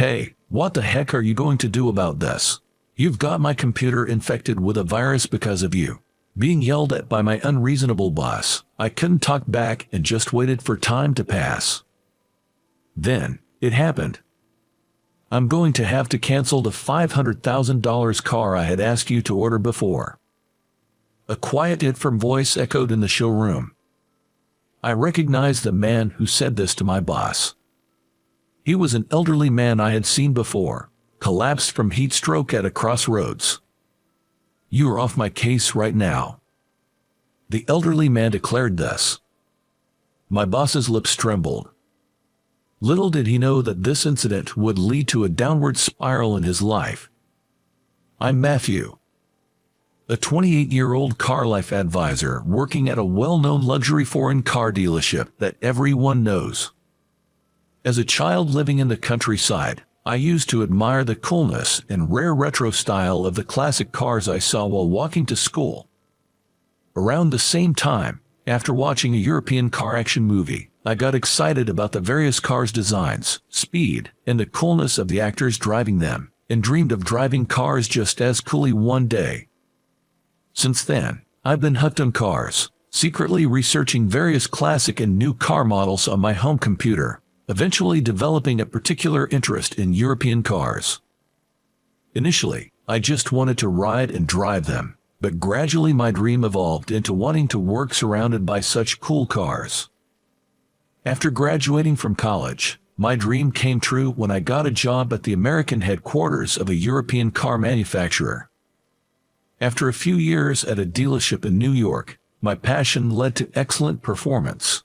Hey, what the heck are you going to do about this? You've got my computer infected with a virus because of you. Being yelled at by my unreasonable boss, I couldn't talk back and just waited for time to pass. Then, it happened. I'm going to have to cancel the $500,000 car I had asked you to order before. A quiet firm voice echoed in the showroom. I recognized the man who said this to my boss. He was an elderly man I had seen before, collapsed from heat stroke at a crossroads. You are off my case right now. The elderly man declared this. My boss's lips trembled. Little did he know that this incident would lead to a downward spiral in his life. I'm Matthew, a 28-year-old car life advisor working at a well-known luxury foreign car dealership that everyone knows. As a child living in the countryside, I used to admire the coolness and rare retro style of the classic cars I saw while walking to school. Around the same time, after watching a European car action movie, I got excited about the various cars' designs, speed, and the coolness of the actors driving them, and dreamed of driving cars just as coolly one day. Since then, I've been hooked on cars, secretly researching various classic and new car models on my home computer, eventually developing a particular interest in European cars. Initially, I just wanted to ride and drive them, but gradually my dream evolved into wanting to work surrounded by such cool cars. After graduating from college, my dream came true when I got a job at the American headquarters of a European car manufacturer. After a few years at a dealership in New York, my passion led to excellent performance.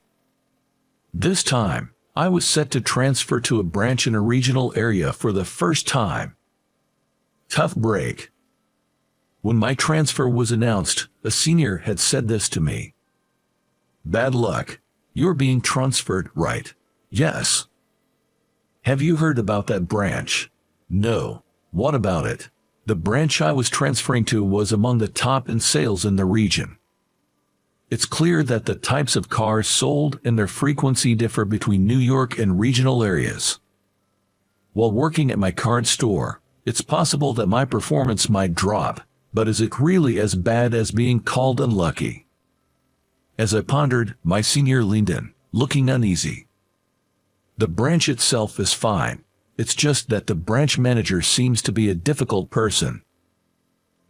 This time, I was set to transfer to a branch in a regional area for the first time. Tough break. When my transfer was announced, a senior had said this to me. Bad luck. You're being transferred, right? Yes. Have you heard about that branch? No. What about it? The branch I was transferring to was among the top in sales in the region. It's clear that the types of cars sold and their frequency differ between New York and regional areas. While working at my current store, it's possible that my performance might drop, but is it really as bad as being called unlucky? As I pondered, my senior leaned in, looking uneasy. The branch itself is fine. It's just that the branch manager seems to be a difficult person.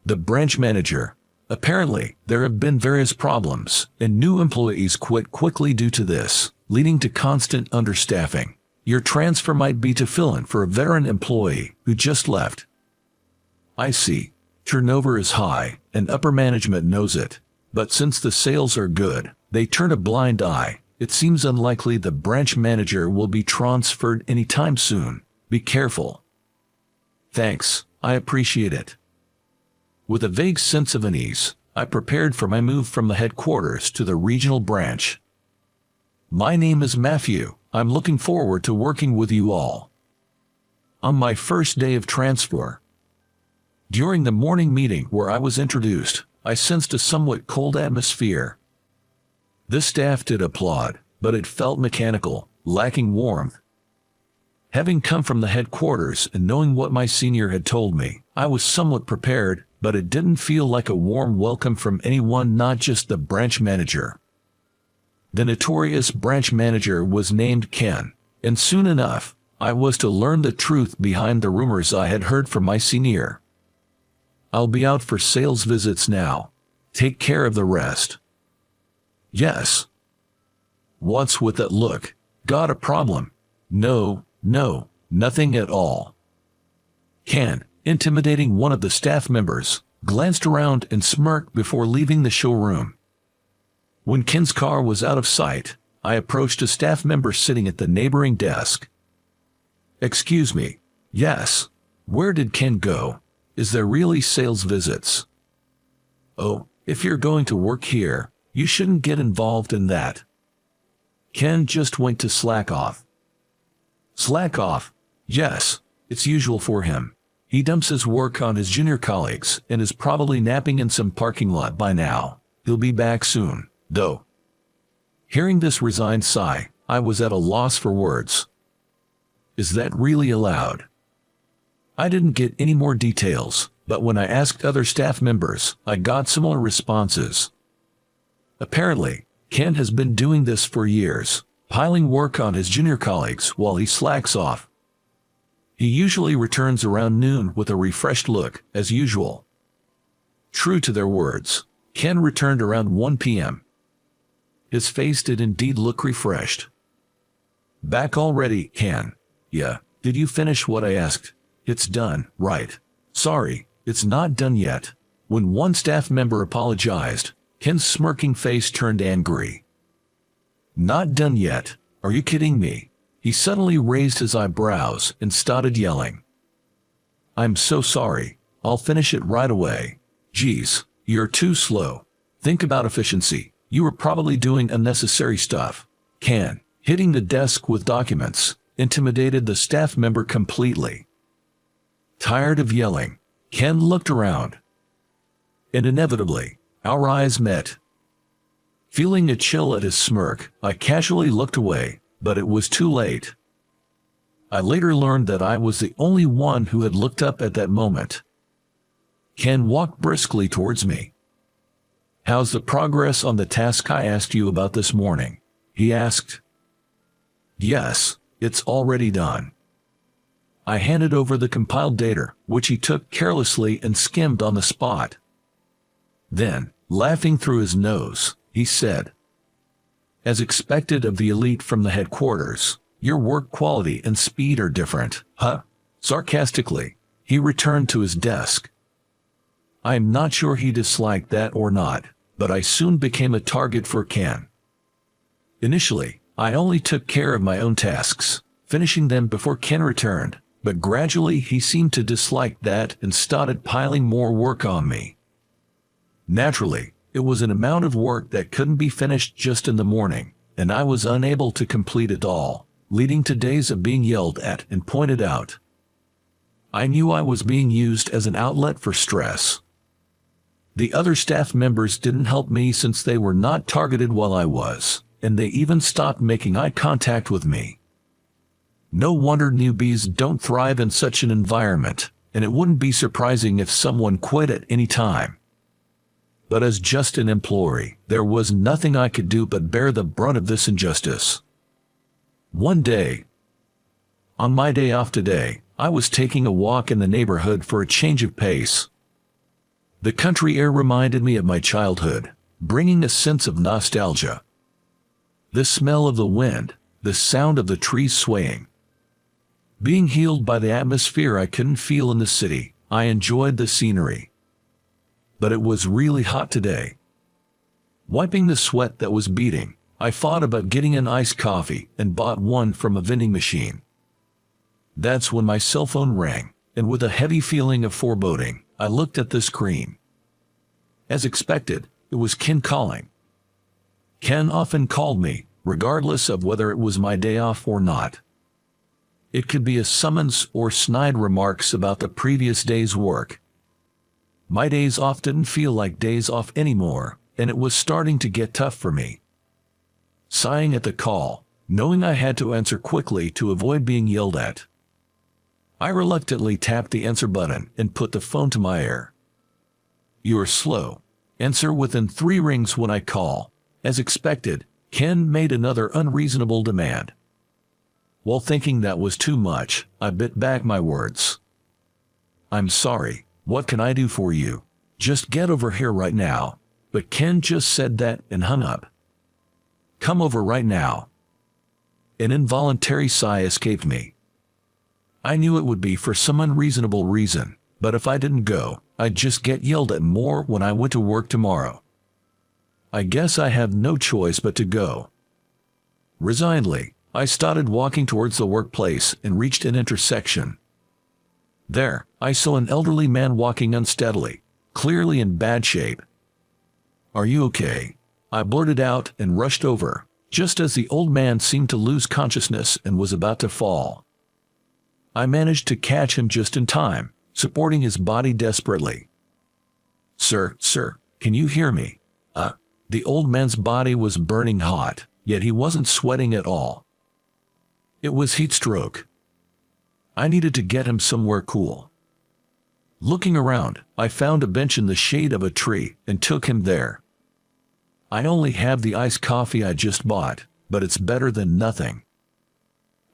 The branch manager. Apparently, there have been various problems, and new employees quit quickly due to this, leading to constant understaffing. Your transfer might be to fill in for a veteran employee who just left. I see. Turnover is high, and upper management knows it. But since the sales are good, they turn a blind eye. It seems unlikely the branch manager will be transferred anytime soon. Be careful. Thanks, I appreciate it. With a vague sense of unease, I prepared for my move from the headquarters to the regional branch. My name is Matthew. I'm looking forward to working with you all. On my first day of transfer, during the morning meeting where I was introduced, I sensed a somewhat cold atmosphere. The staff did applaud, but it felt mechanical, lacking warmth. Having come from the headquarters and knowing what my senior had told me, I was somewhat prepared, but it didn't feel like a warm welcome from anyone, not just the branch manager. The notorious branch manager was named Ken, and soon enough, I was to learn the truth behind the rumors I had heard from my senior. I'll be out for sales visits now. Take care of the rest. Yes. What's with that look? Got a problem? No, nothing at all. Ken, intimidating one of the staff members, glanced around and smirked before leaving the showroom. When Ken's car was out of sight, I approached a staff member sitting at the neighboring desk. Excuse me. Yes. Where did Ken go? Is there really sales visits? Oh, if you're going to work here, you shouldn't get involved in that. Ken just went to slack off. Slack off? Yes, it's usual for him. He dumps his work on his junior colleagues and is probably napping in some parking lot by now. He'll be back soon, though. Hearing this resigned sigh, I was at a loss for words. Is that really allowed? I didn't get any more details, but when I asked other staff members, I got similar responses. Apparently, Ken has been doing this for years, piling work on his junior colleagues while he slacks off. He usually returns around noon with a refreshed look, as usual. True to their words, Ken returned around 1 p.m. His face did indeed look refreshed. "Back already, Ken?" "Yeah. Did you finish what I asked?" "It's done, right?" "Sorry, it's not done yet." When one staff member apologized, Ken's smirking face turned angry. "Not done yet? Are you kidding me?" He suddenly raised his eyebrows and started yelling. "I'm so sorry. I'll finish it right away." "Geez, you're too slow. Think about efficiency. You were probably doing unnecessary stuff." Ken, hitting the desk with documents, intimidated the staff member completely. Tired of yelling, Ken looked around. And inevitably, our eyes met. Feeling a chill at his smirk, I casually looked away, but it was too late. I later learned that I was the only one who had looked up at that moment. Ken walked briskly towards me. "How's the progress on the task I asked you about this morning?" he asked. "Yes, it's already done." I handed over the compiled data, which he took carelessly and skimmed on the spot. Then, laughing through his nose, he said, "As expected of the elite from the headquarters, your work quality and speed are different, huh?" Sarcastically, he returned to his desk. I'm not sure he disliked that or not, but I soon became a target for Ken. Initially, I only took care of my own tasks, finishing them before Ken returned, but gradually he seemed to dislike that and started piling more work on me. Naturally, it was an amount of work that couldn't be finished just in the morning, and I was unable to complete it all, leading to days of being yelled at and pointed out. I knew I was being used as an outlet for stress. The other staff members didn't help me since they were not targeted while I was, and they even stopped making eye contact with me. No wonder newbies don't thrive in such an environment, and it wouldn't be surprising if someone quit at any time. But as just an employee, there was nothing I could do but bear the brunt of this injustice. One day, on my day off today, I was taking a walk in the neighborhood for a change of pace. The country air reminded me of my childhood, bringing a sense of nostalgia. The smell of the wind, the sound of the trees swaying. Being healed by the atmosphere I couldn't feel in the city, I enjoyed the scenery. But it was really hot today. Wiping the sweat that was beading, I thought about getting an iced coffee and bought one from a vending machine. That's when my cell phone rang, and with a heavy feeling of foreboding, I looked at the screen. As expected, it was Ken calling. Ken often called me, regardless of whether it was my day off or not. It could be a summons or snide remarks about the previous day's work. My days off didn't feel like days off anymore, and it was starting to get tough for me. Sighing at the call, knowing I had to answer quickly to avoid being yelled at, I reluctantly tapped the answer button and put the phone to my ear. "You are slow. Answer within 3 rings when I call." As expected, Ken made another unreasonable demand. While thinking that was too much, I bit back my words. "I'm sorry. What can I do for you? Just get over here right now." But Ken just said that and hung up. "Come over right now." An involuntary sigh escaped me. I knew it would be for some unreasonable reason, but if I didn't go, I'd just get yelled at more when I went to work tomorrow. I guess I have no choice but to go. Resignedly, I started walking towards the workplace and reached an intersection. There, I saw an elderly man walking unsteadily, clearly in bad shape. "Are you okay?" I blurted out and rushed over, just as the old man seemed to lose consciousness and was about to fall. I managed to catch him just in time, supporting his body desperately. Sir, can you hear me?" The old man's body was burning hot, yet he wasn't sweating at all. It was heat stroke. I needed to get him somewhere cool. Looking around, I found a bench in the shade of a tree and took him there. I only have the iced coffee I just bought, but it's better than nothing.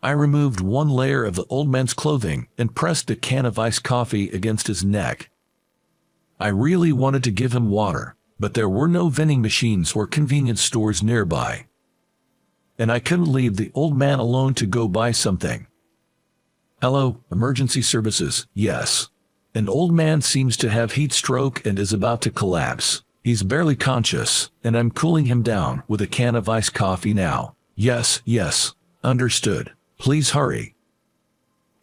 I removed one layer of the old man's clothing and pressed a can of iced coffee against his neck. I really wanted to give him water, but there were no vending machines or convenience stores nearby. And I couldn't leave the old man alone to go buy something. Hello, emergency services, yes. An old man seems to have heat stroke and is about to collapse. He's barely conscious, and I'm cooling him down with a can of iced coffee now. Yes, understood. Please hurry.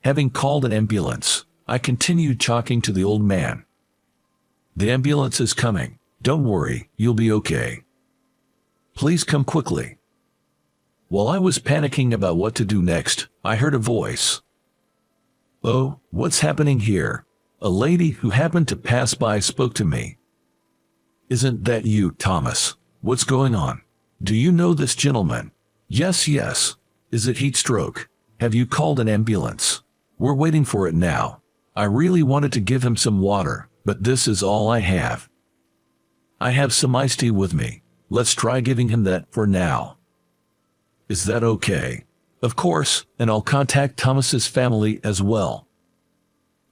Having called an ambulance, I continued talking to the old man. The ambulance is coming. Don't worry, you'll be okay. Please come quickly. While I was panicking about what to do next, I heard a voice. Oh, what's happening here? A lady who happened to pass by spoke to me. Isn't that you, Thomas? What's going on? Do you know this gentleman? Yes. Is it heat stroke? Have you called an ambulance? We're waiting for it now. I really wanted to give him some water, but this is all I have. I have some iced tea with me. Let's try giving him that for now. Is that okay? Of course, and I'll contact Thomas's family as well.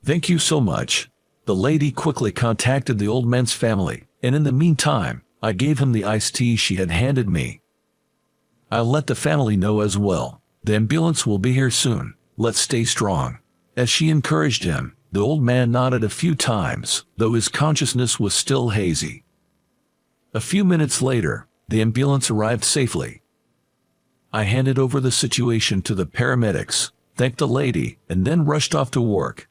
Thank you so much. The lady quickly contacted the old man's family, and in the meantime, I gave him the iced tea she had handed me. I'll let the family know as well. The ambulance will be here soon. Let's stay strong. As she encouraged him, the old man nodded a few times, though his consciousness was still hazy. A few minutes later, the ambulance arrived safely. I handed over the situation to the paramedics, thanked the lady, and then rushed off to work.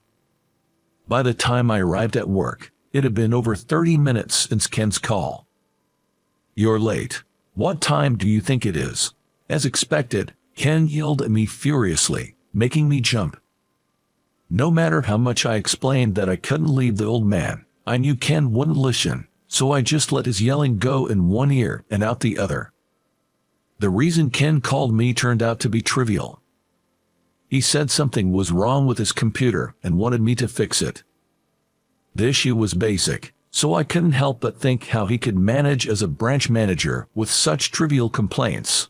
By the time I arrived at work, it had been over 30 minutes since Ken's call. You're late. What time do you think it is? As expected, Ken yelled at me furiously, making me jump. No matter how much I explained that I couldn't leave the old man, I knew Ken wouldn't listen, so I just let his yelling go in one ear and out the other. The reason Ken called me turned out to be trivial. He said something was wrong with his computer and wanted me to fix it. The issue was basic, so I couldn't help but think how he could manage as a branch manager with such trivial complaints.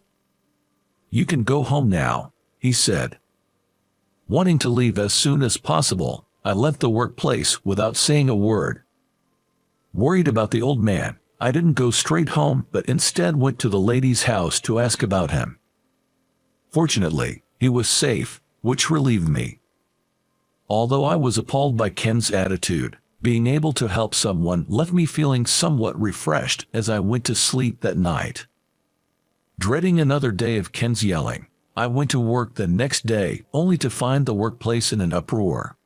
You can go home now, he said. Wanting to leave as soon as possible, I left the workplace without saying a word. Worried about the old man, I didn't go straight home but instead went to the lady's house to ask about him. Fortunately, he was safe, which relieved me. Although I was appalled by Ken's attitude, being able to help someone left me feeling somewhat refreshed as I went to sleep that night. Dreading another day of Ken's yelling, I went to work the next day only to find the workplace in an uproar.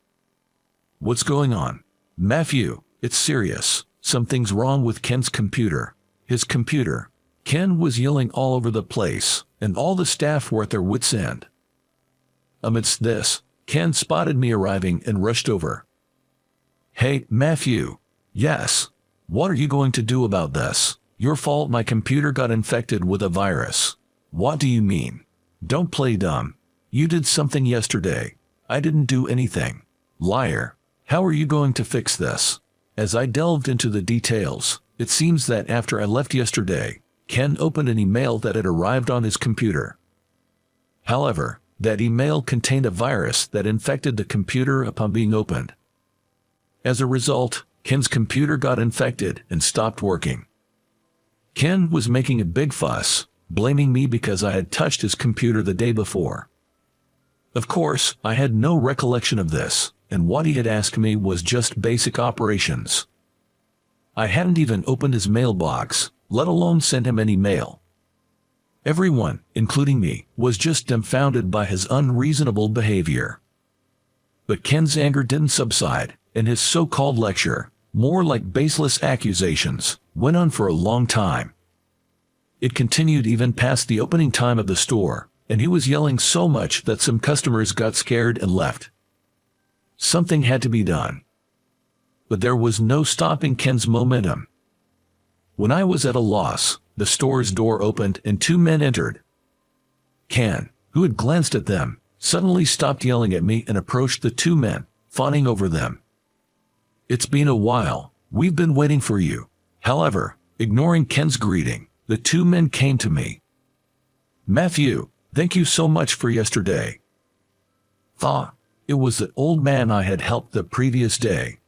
What's going on? Matthew, it's serious. Something's wrong with Ken's computer. His computer. Ken was yelling all over the place, and all the staff were at their wits' end. Amidst this, Ken spotted me arriving and rushed over. Hey, Matthew. Yes. What are you going to do about this? Your fault my computer got infected with a virus. What do you mean? Don't play dumb. You did something yesterday. I didn't do anything. Liar. How are you going to fix this? As I delved into the details, it seems that after I left yesterday, Ken opened an email that had arrived on his computer. However, that email contained a virus that infected the computer upon being opened. As a result, Ken's computer got infected and stopped working. Ken was making a big fuss, blaming me because I had touched his computer the day before. Of course, I had no recollection of this, and what he had asked me was just basic operations. I hadn't even opened his mailbox, let alone sent him any mail. Everyone, including me, was just dumbfounded by his unreasonable behavior. But Ken's anger didn't subside, and his so-called lecture, more like baseless accusations, went on for a long time. It continued even past the opening time of the store, and he was yelling so much that some customers got scared and left. Something had to be done. But there was no stopping Ken's momentum. When I was at a loss, the store's door opened and two men entered. Ken, who had glanced at them, suddenly stopped yelling at me and approached the two men, fawning over them. It's been a while. We've been waiting for you. However, ignoring Ken's greeting, the two men came to me. Matthew, thank you so much for yesterday. It was the old man I had helped the previous day.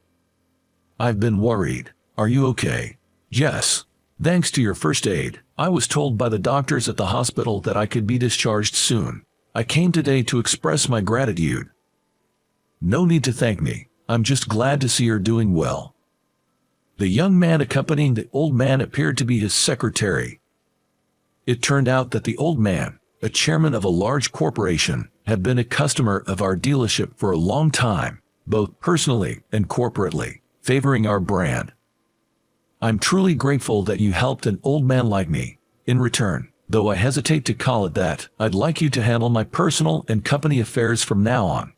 I've been worried. Are you okay? Yes. Thanks to your first aid, I was told by the doctors at the hospital that I could be discharged soon. I came today to express my gratitude. No need to thank me. I'm just glad to see you're doing well. The young man accompanying the old man appeared to be his secretary. It turned out that the old man, a chairman of a large corporation, had been a customer of our dealership for a long time, both personally and corporately, favoring our brand. I'm truly grateful that you helped an old man like me. In return, though I hesitate to call it that, I'd like you to handle my personal and company affairs from now on.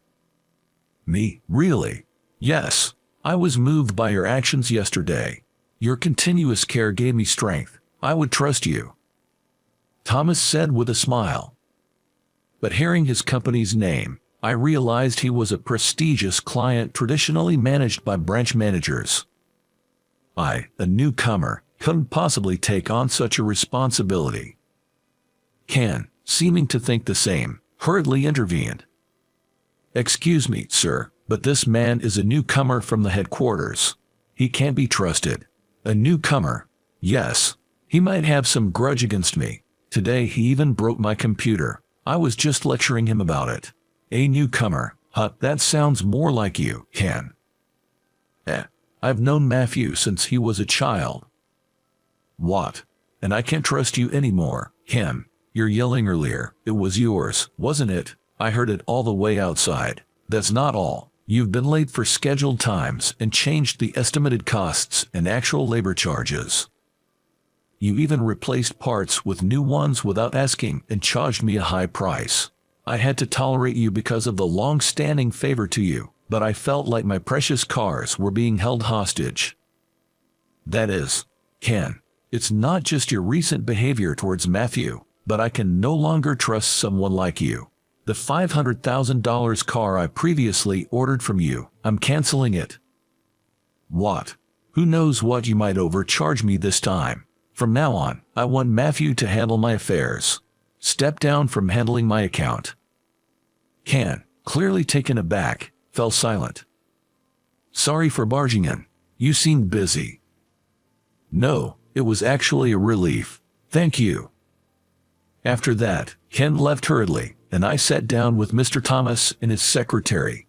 Me, really? Yes. I was moved by your actions yesterday. Your continuous care gave me strength. I would trust you. Thomas said with a smile. But hearing his company's name, I realized he was a prestigious client traditionally managed by branch managers. I, a newcomer, couldn't possibly take on such a responsibility. Ken, seeming to think the same, hurriedly intervened. Excuse me, sir, but this man is a newcomer from the headquarters. He can't be trusted. A newcomer? Yes. He might have some grudge against me. Today he even broke my computer. I was just lecturing him about it. A newcomer? That sounds more like you, Ken. I've known Matthew since he was a child. What? And I can't trust you anymore, Ken. Your yelling earlier, it was yours, wasn't it? I heard it all the way outside. That's not all. You've been late for scheduled times and changed the estimated costs and actual labor charges. You even replaced parts with new ones without asking and charged me a high price. I had to tolerate you because of the long-standing favor to you, but I felt like my precious cars were being held hostage. That is, Ken, it's not just your recent behavior towards Matthew, but I can no longer trust someone like you. The $500,000 car I previously ordered from you, I'm canceling it. What? Who knows what you might overcharge me this time? From now on, I want Matthew to handle my affairs. Step down from handling my account. Ken, clearly taken aback, fell silent. Sorry for barging in. You seemed busy. No, it was actually a relief. Thank you. After that, Ken left hurriedly, and I sat down with Mr. Thomas and his secretary.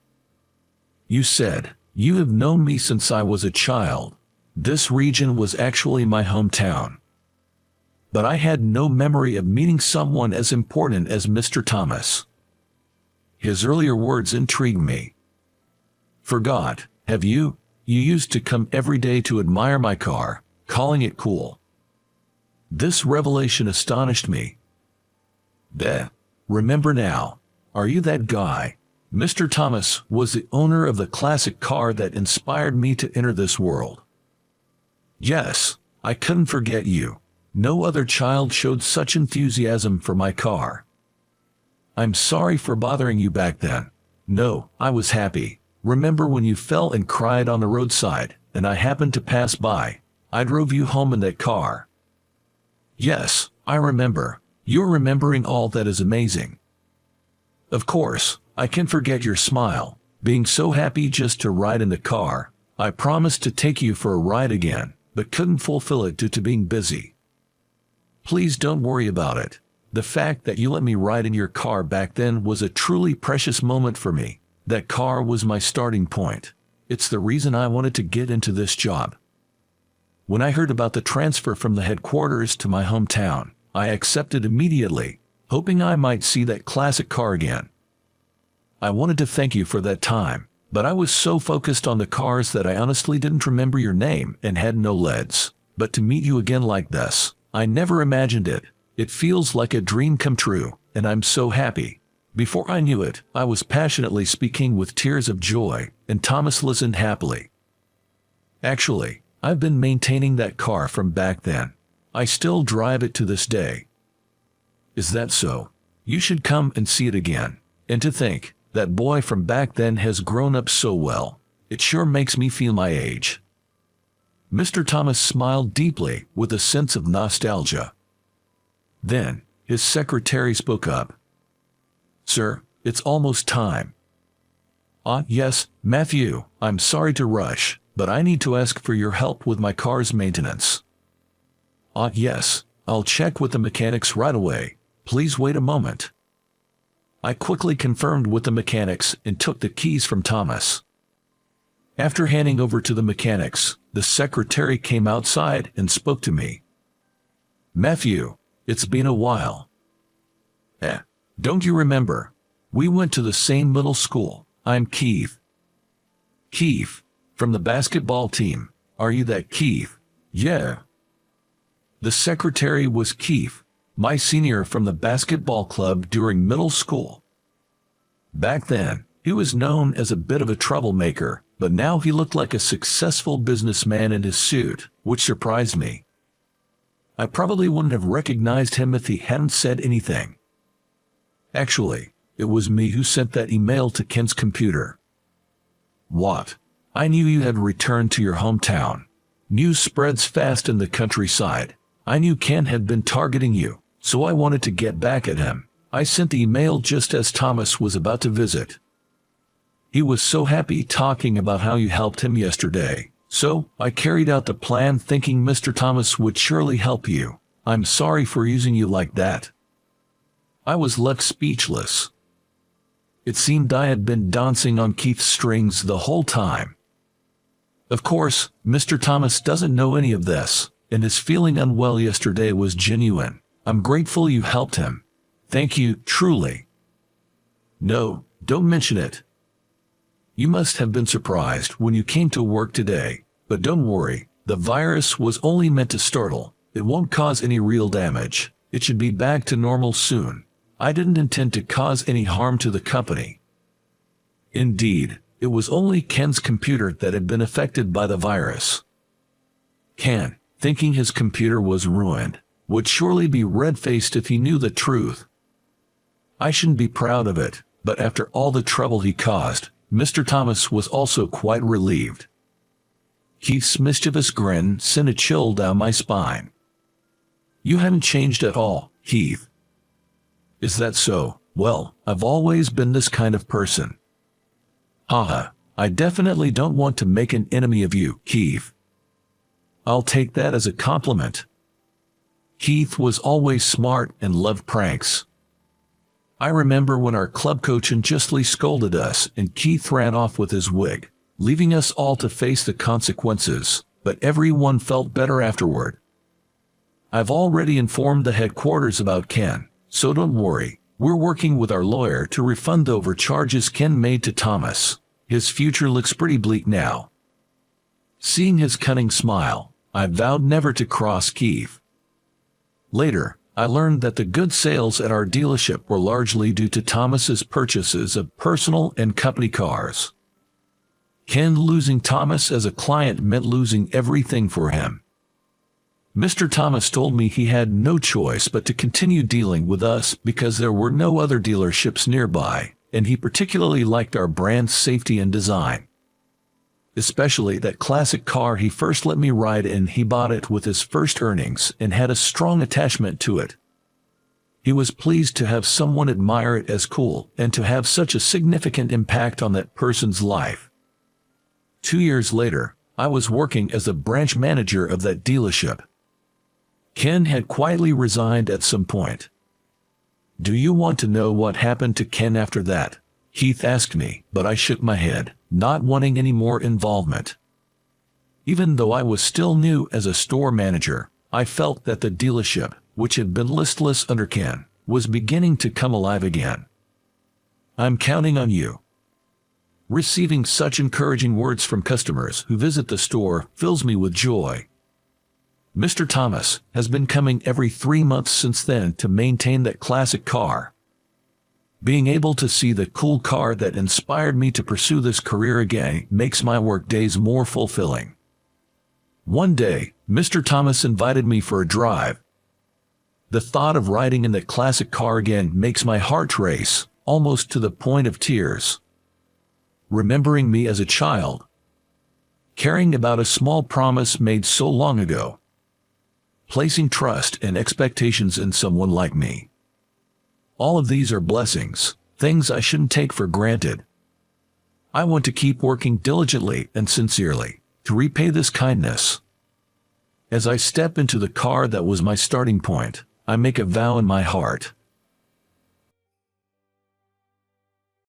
You said, you have known me since I was a child. This region was actually my hometown. But I had no memory of meeting someone as important as Mr. Thomas. His earlier words intrigued me. Forgot, have you? You used to come every day to admire my car, calling it cool. This revelation astonished me. Remember now. Are you that guy? Mr. Thomas was the owner of the classic car that inspired me to enter this world. Yes, I couldn't forget you. No other child showed such enthusiasm for my car. I'm sorry for bothering you back then. No, I was happy. Remember when you fell and cried on the roadside, and I happened to pass by? I drove you home in that car. Yes, I remember. You're remembering all that is amazing. Of course, I can forget your smile, being so happy just to ride in the car. I promised to take you for a ride again, but couldn't fulfill it due to being busy. Please don't worry about it. The fact that you let me ride in your car back then was a truly precious moment for me. That car was my starting point. It's the reason I wanted to get into this job. When I heard about the transfer from the headquarters to my hometown, I accepted immediately, hoping I might see that classic car again. I wanted to thank you for that time, but I was so focused on the cars that I honestly didn't remember your name and had no leads. But to meet you again like this, I never imagined it. It feels like a dream come true, and I'm so happy. Before I knew it, I was passionately speaking with tears of joy, and Thomas listened happily. Actually, I've been maintaining that car from back then. I still drive it to this day. Is that so? You should come and see it again. And to think, that boy from back then has grown up so well. It sure makes me feel my age." Mr. Thomas smiled deeply with a sense of nostalgia. Then, his secretary spoke up. "Sir, it's almost time." Yes, Matthew, I'm sorry to rush, but I need to ask for your help with my car's maintenance." Yes, I'll check with the mechanics right away. Please wait a moment." I quickly confirmed with the mechanics and took the keys from Thomas. After handing over to the mechanics, the secretary came outside and spoke to me. "Matthew, it's been a while. Don't you remember? We went to the same middle school. I'm Keith." "Keith, from the basketball team. Are you that Keith?" "Yeah." The secretary was Keith, my senior from the basketball club during middle school. Back then, he was known as a bit of a troublemaker, but now he looked like a successful businessman in his suit, which surprised me. I probably wouldn't have recognized him if he hadn't said anything. Actually, it was me who sent that email to Ken's computer. "What? I knew you had returned to your hometown. News spreads fast in the countryside. I knew Ken had been targeting you, so I wanted to get back at him. I sent the email just as Thomas was about to visit. He was so happy talking about how you helped him yesterday, so I carried out the plan thinking Mr. Thomas would surely help you. I'm sorry for using you like that." I was left speechless. It seemed I had been dancing on Keith's strings the whole time. Of course, Mr. Thomas doesn't know any of this, and his feeling unwell yesterday was genuine. I'm grateful you helped him. Thank you, truly. No, don't mention it. You must have been surprised when you came to work today, but don't worry, the virus was only meant to startle. It won't cause any real damage. It should be back to normal soon. I didn't intend to cause any harm to the company. Indeed, it was only Ken's computer that had been affected by the virus. Ken, thinking his computer was ruined, would surely be red-faced if he knew the truth. I shouldn't be proud of it, but after all the trouble he caused, Mr. Thomas was also quite relieved. Keith's mischievous grin sent a chill down my spine. "You haven't changed at all, Keith." "Is that so? Well, I've always been this kind of person." "Haha, I definitely don't want to make an enemy of you, Keith." "I'll take that as a compliment." Keith was always smart and loved pranks. I remember when our club coach unjustly scolded us and Keith ran off with his wig, leaving us all to face the consequences, but everyone felt better afterward. I've already informed the headquarters about Ken, so don't worry. We're working with our lawyer to refund the overcharges Ken made to Thomas. His future looks pretty bleak now. Seeing his cunning smile, I vowed never to cross Keith. Later, I learned that the good sales at our dealership were largely due to Thomas's purchases of personal and company cars. Ken losing Thomas as a client meant losing everything for him. Mr. Thomas told me he had no choice but to continue dealing with us because there were no other dealerships nearby, and he particularly liked our brand's safety and design. Especially that classic car he first let me ride in. He bought it with his first earnings and had a strong attachment to it. He was pleased to have someone admire it as cool and to have such a significant impact on that person's life. 2 years later, I was working as the branch manager of that dealership. Ken had quietly resigned at some point. "Do you want to know what happened to Ken after that?" Keith asked me, but I shook my head, not wanting any more involvement. Even though I was still new as a store manager, I felt that the dealership, which had been listless under Ken, was beginning to come alive again. "I'm counting on you." Receiving such encouraging words from customers who visit the store fills me with joy. Mr. Thomas has been coming every 3 months since then to maintain that classic car. Being able to see the cool car that inspired me to pursue this career again makes my work days more fulfilling. One day, Mr. Thomas invited me for a drive. The thought of riding in that classic car again makes my heart race, almost to the point of tears. Remembering me as a child, caring about a small promise made so long ago, placing trust and expectations in someone like me. All of these are blessings, things I shouldn't take for granted. I want to keep working diligently and sincerely to repay this kindness. As I step into the car that was my starting point, I make a vow in my heart.